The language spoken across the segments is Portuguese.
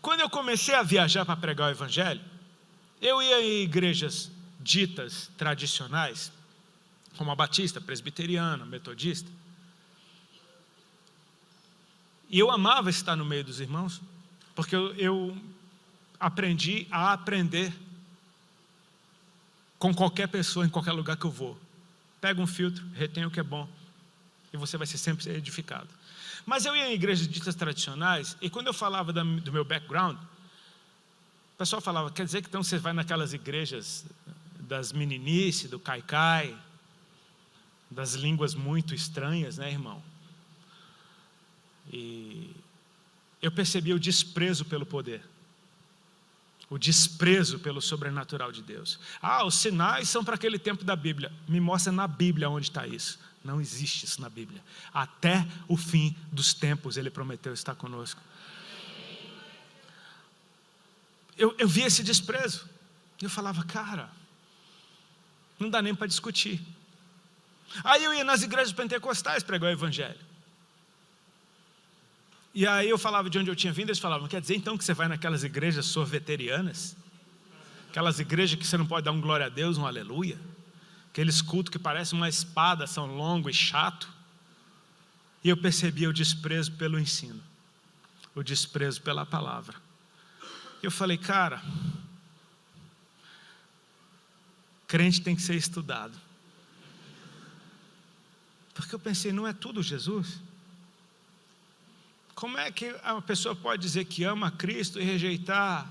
Quando eu comecei a viajar para pregar o evangelho, eu ia em igrejas ditas tradicionais, como a batista, presbiteriana, metodista, e eu amava estar no meio dos irmãos, porque eu aprendi a aprender com qualquer pessoa, em qualquer lugar que eu vou. Pega um filtro, retém o que é bom, e você vai ser sempre edificado. Mas eu ia em igrejas ditas tradicionais, e quando eu falava do meu background, o pessoal falava, quer dizer que então você vai naquelas igrejas das meninice, do caicai, das línguas muito estranhas, né, irmão? E eu percebi o desprezo pelo poder, o desprezo pelo sobrenatural de Deus. Os sinais são para aquele tempo da Bíblia. Me mostra na Bíblia onde está isso. Não existe isso na Bíblia. Até o fim dos tempos Ele prometeu estar conosco. Eu vi esse desprezo. Eu falava, cara, não dá nem para discutir. Aí eu ia nas igrejas pentecostais pregar o evangelho. E aí eu falava de onde eu tinha vindo, eles falavam, quer dizer então que você vai naquelas igrejas sorveterianas? Aquelas igrejas que você não pode dar um glória a Deus, um aleluia? Aqueles cultos que parecem uma espada, são longo e chato? E eu percebia o desprezo pelo ensino, o desprezo pela palavra. Eu falei, cara, crente tem que ser estudado. Porque eu pensei, não é tudo Jesus? Como é que uma pessoa pode dizer que ama a Cristo e rejeitar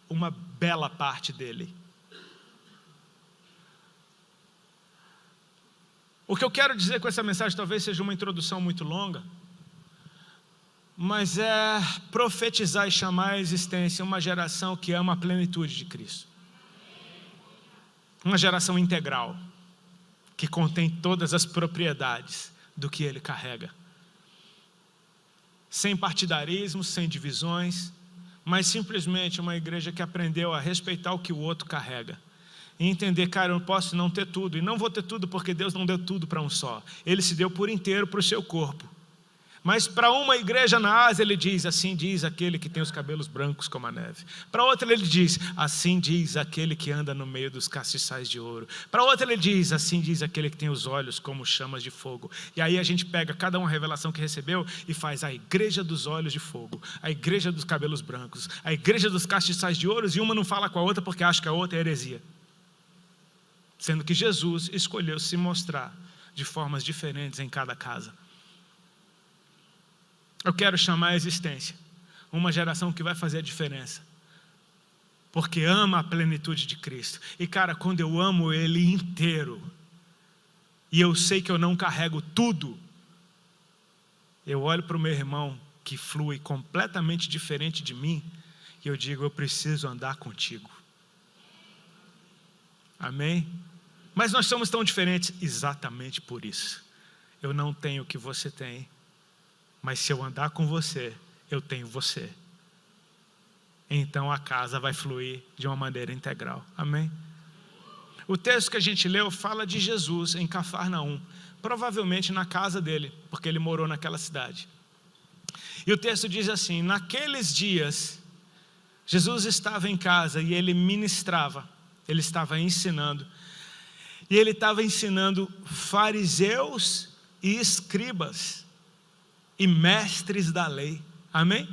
uma bela parte dele? O que eu quero dizer com essa mensagem talvez seja uma introdução muito longa, mas é profetizar e chamar à existência uma geração que ama a plenitude de Cristo. Uma geração integral, que contém todas as propriedades do que Ele carrega. Sem partidarismo, sem divisões, mas simplesmente uma igreja que aprendeu a respeitar o que o outro carrega. E entender, cara, eu posso não ter tudo, e não vou ter tudo porque Deus não deu tudo para um só. Ele se deu por inteiro para o seu corpo. Mas para uma igreja na Ásia ele diz, assim diz aquele que tem os cabelos brancos como a neve. Para outra ele diz, assim diz aquele que anda no meio dos castiçais de ouro. Para outra ele diz, assim diz aquele que tem os olhos como chamas de fogo. E aí a gente pega cada uma revelação que recebeu e faz a igreja dos olhos de fogo, a igreja dos cabelos brancos, a igreja dos castiçais de ouro, e uma não fala com a outra porque acha que a outra é heresia. Sendo que Jesus escolheu se mostrar de formas diferentes em cada casa. Eu quero chamar à existência uma geração que vai fazer a diferença, porque ama a plenitude de Cristo. E cara, quando eu amo Ele inteiro, e eu sei que eu não carrego tudo, eu olho para o meu irmão que flui completamente diferente de mim, e eu digo, eu preciso andar contigo. Amém? Mas nós somos tão diferentes exatamente por isso. Eu não tenho o que você tem, mas se eu andar com você, eu tenho você. Então a casa vai fluir de uma maneira integral. Amém? O texto que a gente leu fala de Jesus em Cafarnaum, provavelmente na casa dele, porque ele morou naquela cidade. E o texto diz assim, naqueles dias, Jesus estava em casa e ele ministrava, ele estava ensinando. E ele estava ensinando fariseus e escribas e mestres da lei. Amém?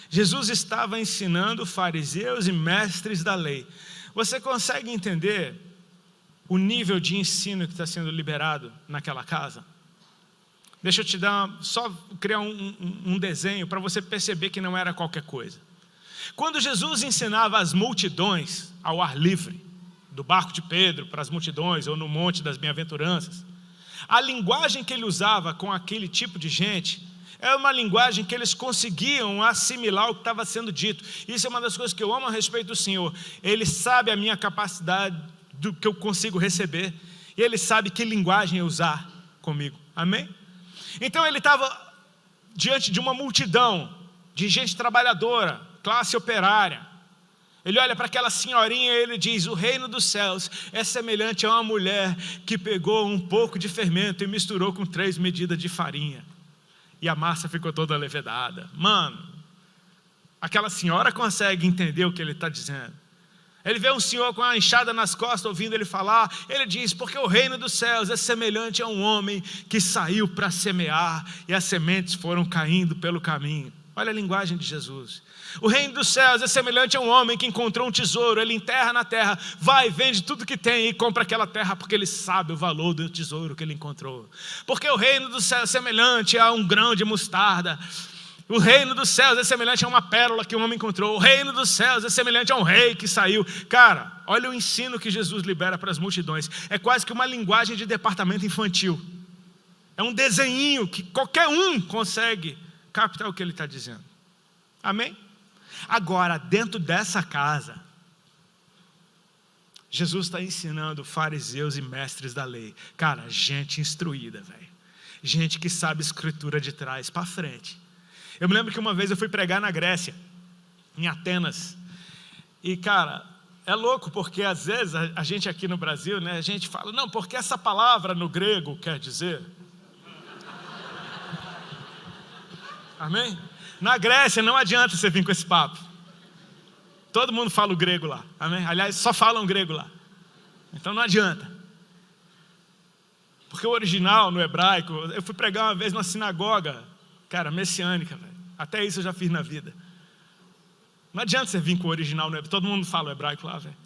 Jesus estava ensinando fariseus e mestres da lei. Você consegue entender o nível de ensino que está sendo liberado naquela casa? Deixa eu te dar, só criar um desenho para você perceber que não era qualquer coisa. Quando Jesus ensinava as multidões ao ar livre, do barco de Pedro para as multidões, ou no monte das bem-aventuranças, a linguagem que ele usava com aquele tipo de gente, é uma linguagem que eles conseguiam assimilar o que estava sendo dito. Isso é uma das coisas que eu amo a respeito do Senhor. Ele sabe a minha capacidade, do que eu consigo receber, e Ele sabe que linguagem usar comigo. Amém? Então ele estava diante de uma multidão de gente trabalhadora, classe operária. Ele olha para aquela senhorinha e ele diz, o reino dos céus é semelhante a uma mulher que pegou um pouco de fermento e misturou com 3 medidas de farinha. E a massa ficou toda levedada. Mano, Aquela senhora consegue entender o que ele está dizendo. Ele vê um senhor com uma enxada nas costas, ouvindo ele falar. Ele diz, porque o reino dos céus é semelhante a um homem que saiu para semear, e as sementes foram caindo pelo caminho. Olha a linguagem de Jesus. O reino dos céus é semelhante a um homem que encontrou um tesouro. Ele enterra na terra, vai, vende tudo que tem e compra aquela terra, porque ele sabe o valor do tesouro que ele encontrou. Porque o reino dos céus é semelhante a um grão de mostarda. O reino dos céus é semelhante a uma pérola que um homem encontrou. O reino dos céus é semelhante a um rei que saiu. Cara, olha o ensino que Jesus libera para as multidões. É quase que uma linguagem de departamento infantil. É um desenhinho que qualquer um consegue captar o que ele está dizendo. Amém? Agora, dentro dessa casa, Jesus está ensinando fariseus e mestres da lei. Cara, gente instruída, velho. Gente que sabe escritura de trás para frente. Eu me lembro que uma vez eu fui pregar na Grécia, em Atenas. E, cara, é louco, porque às vezes a gente aqui no Brasil, né, a gente fala, não, porque essa palavra no grego quer dizer. Amém? Na Grécia não adianta você vir com esse papo. Todo mundo fala o grego lá. Amém? Aliás, só falam grego lá. Então não adianta. Porque o original no hebraico, eu fui pregar uma vez numa sinagoga, cara, messiânica, velho. Até isso eu já fiz na vida. Não adianta você vir com o original no hebraico. Todo mundo fala o hebraico lá, velho.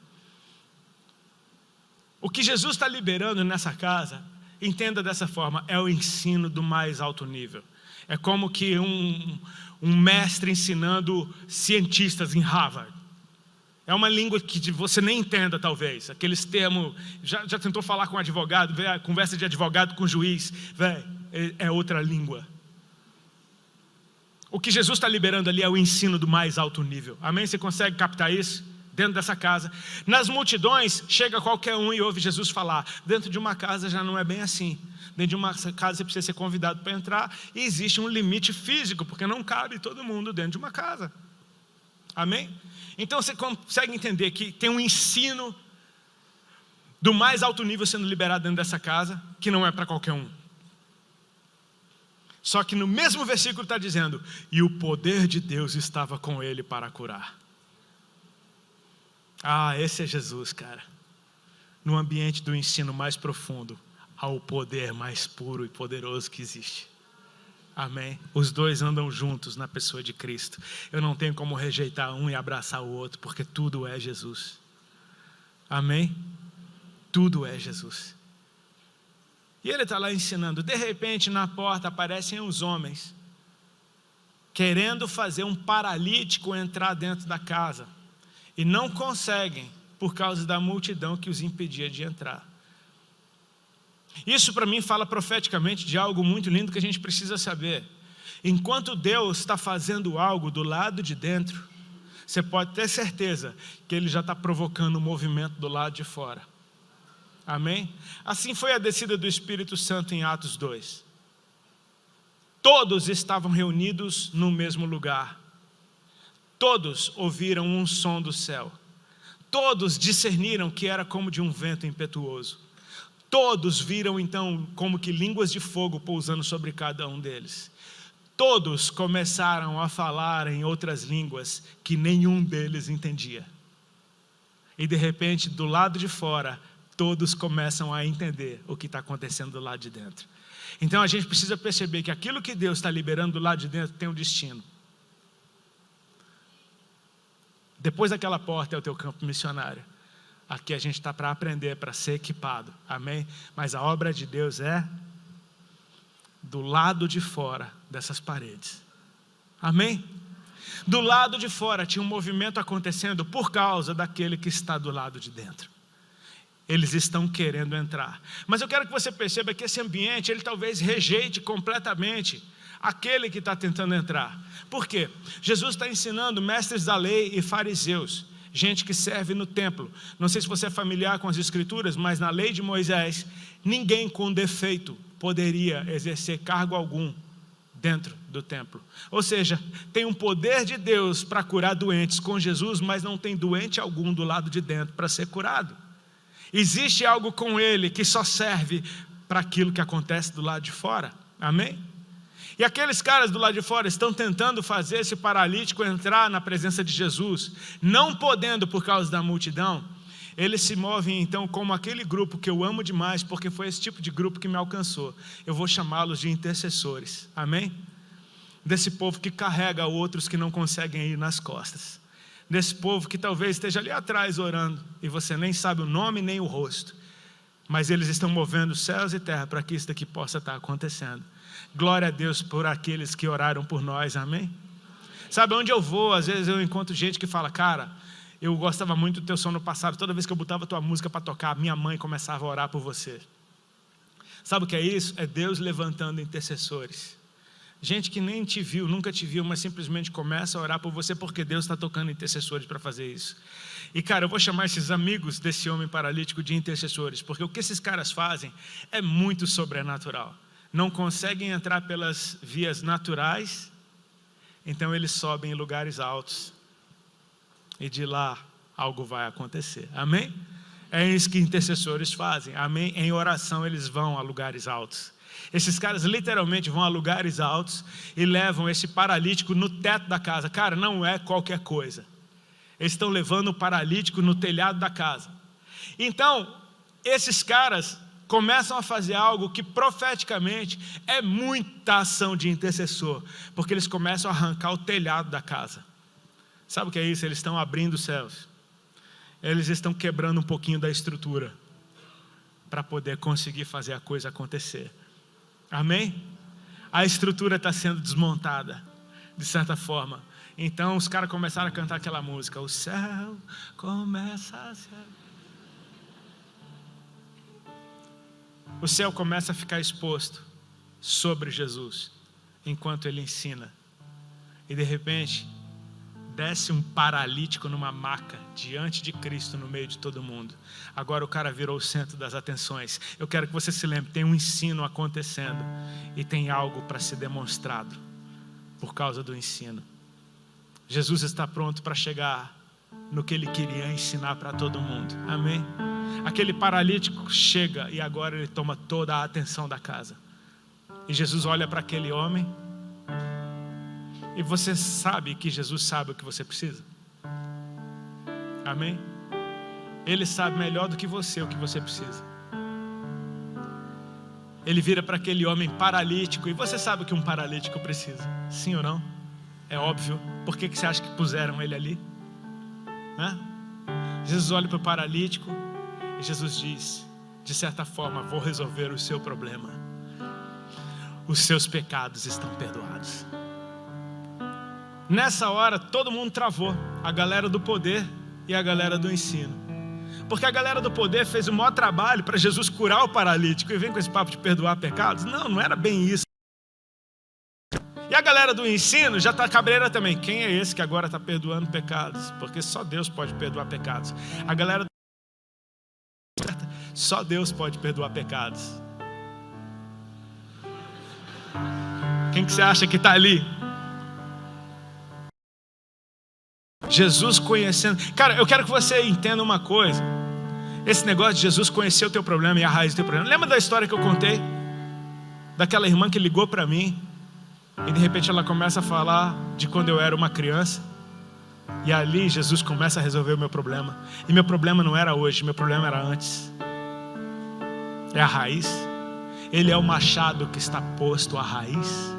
O que Jesus está liberando nessa casa, entenda dessa forma, é o ensino do mais alto nível. É como que um mestre ensinando cientistas em Harvard. É uma língua que você nem entenda, talvez. Aqueles termos, já tentou falar com um advogado, a conversa de advogado com juiz, velho, é outra língua. O que Jesus está liberando ali é o ensino do mais alto nível. Amém? Você consegue captar isso? Dentro dessa casa. Nas multidões, chega qualquer um e ouve Jesus falar. Dentro de uma casa já não é bem assim. Dentro de uma casa você precisa ser convidado para entrar. E existe um limite físico, porque não cabe todo mundo dentro de uma casa. Amém? Então você consegue entender que tem um ensino do mais alto nível sendo liberado dentro dessa casa, que não é para qualquer um. Só que no mesmo versículo está dizendo, e o poder de Deus estava com ele para curar. Ah, esse é Jesus, cara. No ambiente do ensino mais profundo, há o poder mais puro e poderoso que existe. Amém? Os dois andam juntos na pessoa de Cristo. Eu não tenho como rejeitar um e abraçar o outro, porque tudo é Jesus. Amém? Tudo é Jesus. E ele está lá ensinando. De repente, na porta aparecem os homens, querendo fazer um paralítico entrar dentro da casa. E não conseguem, por causa da multidão que os impedia de entrar. Isso para mim fala profeticamente de algo muito lindo que a gente precisa saber. Enquanto Deus está fazendo algo do lado de dentro, você pode ter certeza que Ele já está provocando um movimento do lado de fora. Amém? Assim foi a descida do Espírito Santo em Atos 2. Todos estavam reunidos no mesmo lugar. Todos ouviram um som do céu. Todos discerniram que era como de um vento impetuoso. Todos viram então como que línguas de fogo pousando sobre cada um deles. Todos começaram a falar em outras línguas que nenhum deles entendia. E de repente, do lado de fora, todos começam a entender o que está acontecendo do lado de dentro. Então a gente precisa perceber que aquilo que Deus está liberando do lado de dentro tem um destino. Depois daquela porta é o teu campo missionário. Aqui a gente está para aprender, para ser equipado. Amém? Mas a obra de Deus é do lado de fora dessas paredes. Amém? Do lado de fora tinha um movimento acontecendo por causa daquele que está do lado de dentro. Eles estão querendo entrar. Mas eu quero que você perceba que esse ambiente, ele talvez rejeite completamente aquele que está tentando entrar. Por quê? Jesus está ensinando mestres da lei e fariseus, gente que serve no templo. Não sei se você é familiar com as escrituras, mas na lei de Moisés, ninguém com defeito poderia exercer cargo algum dentro do templo. Ou seja, tem um poder de Deus para curar doentes com Jesus, mas não tem doente algum do lado de dentro para ser curado. Existe algo com ele que só serve para aquilo que acontece do lado de fora. Amém? E aqueles caras do lado de fora estão tentando fazer esse paralítico entrar na presença de Jesus, não podendo por causa da multidão. Eles se movem então como aquele grupo que eu amo demais, porque foi esse tipo de grupo que me alcançou. Eu vou chamá-los de intercessores, amém? Desse povo que carrega outros que não conseguem ir nas costas. Desse povo que talvez esteja ali atrás orando, e você nem sabe o nome nem o rosto. Mas eles estão movendo céus e terra para que isso daqui possa estar acontecendo. Glória a Deus por aqueles que oraram por nós, amém? Sabe, onde eu vou, às vezes eu encontro gente que fala, cara, eu gostava muito do teu som no passado, toda vez que eu botava tua música para tocar, minha mãe começava a orar por você. Sabe o que é isso? É Deus levantando intercessores. Gente que nem te viu, nunca te viu, mas simplesmente começa a orar por você porque Deus está tocando intercessores para fazer isso. E cara, eu vou chamar esses amigos desse homem paralítico de intercessores, porque o que esses caras fazem é muito sobrenatural. Não conseguem entrar pelas vias naturais, então eles sobem em lugares altos. E de lá algo vai acontecer, amém? É isso que intercessores fazem, amém? Em oração eles vão a lugares altos. Esses caras literalmente vão a lugares altos e levam esse paralítico no teto da casa. Cara, não é qualquer coisa. Eles estão levando o paralítico no telhado da casa. Então, esses caras começam a fazer algo que profeticamente é muita ação de intercessor, porque eles começam a arrancar o telhado da casa. Sabe o que é isso? Eles estão abrindo os céus. Eles estão quebrando um pouquinho da estrutura para poder conseguir fazer a coisa acontecer. Amém? A estrutura está sendo desmontada, de certa forma. Então os caras começaram a cantar aquela música, o céu começa a ser... O céu começa a ficar exposto sobre Jesus, enquanto ele ensina. E de repente, desce um paralítico numa maca, diante de Cristo, no meio de todo mundo. Agora o cara virou o centro das atenções. Eu quero que você se lembre, tem um ensino acontecendo, e tem algo para ser demonstrado, por causa do ensino. Jesus está pronto para chegar no que ele queria ensinar para todo mundo, amém? Aquele paralítico chega e agora ele toma toda a atenção da casa. E Jesus olha para aquele homem. E você sabe que Jesus sabe o que você precisa. Amém? Ele sabe melhor do que você o que você precisa. Ele vira para aquele homem paralítico. E você sabe o que um paralítico precisa? Sim ou não? É óbvio. Por que você acha que puseram ele ali? Jesus olha para o paralítico. E Jesus diz, de certa forma, vou resolver o seu problema. Os seus pecados estão perdoados. Nessa hora todo mundo travou, a galera do poder e a galera do ensino. Porque a galera do poder fez o maior trabalho para Jesus curar o paralítico. E vem com esse papo de perdoar pecados. Não era bem isso. E a galera do ensino já está cabreira também. Quem é esse que agora está perdoando pecados? Porque só Deus pode perdoar pecados. A galera só Deus pode perdoar pecados. Quem que você acha que está ali? Jesus conhecendo. Cara, eu quero que você entenda uma coisa. Esse negócio de Jesus conhecer o teu problema e a raiz do teu problema. Lembra da história que eu contei? Daquela irmã que ligou para mim e de repente ela começa a falar de quando eu era uma criança. E ali Jesus começa a resolver o meu problema. E meu problema não era hoje, meu problema era antes. É a raiz. Ele é o machado que está posto à raiz.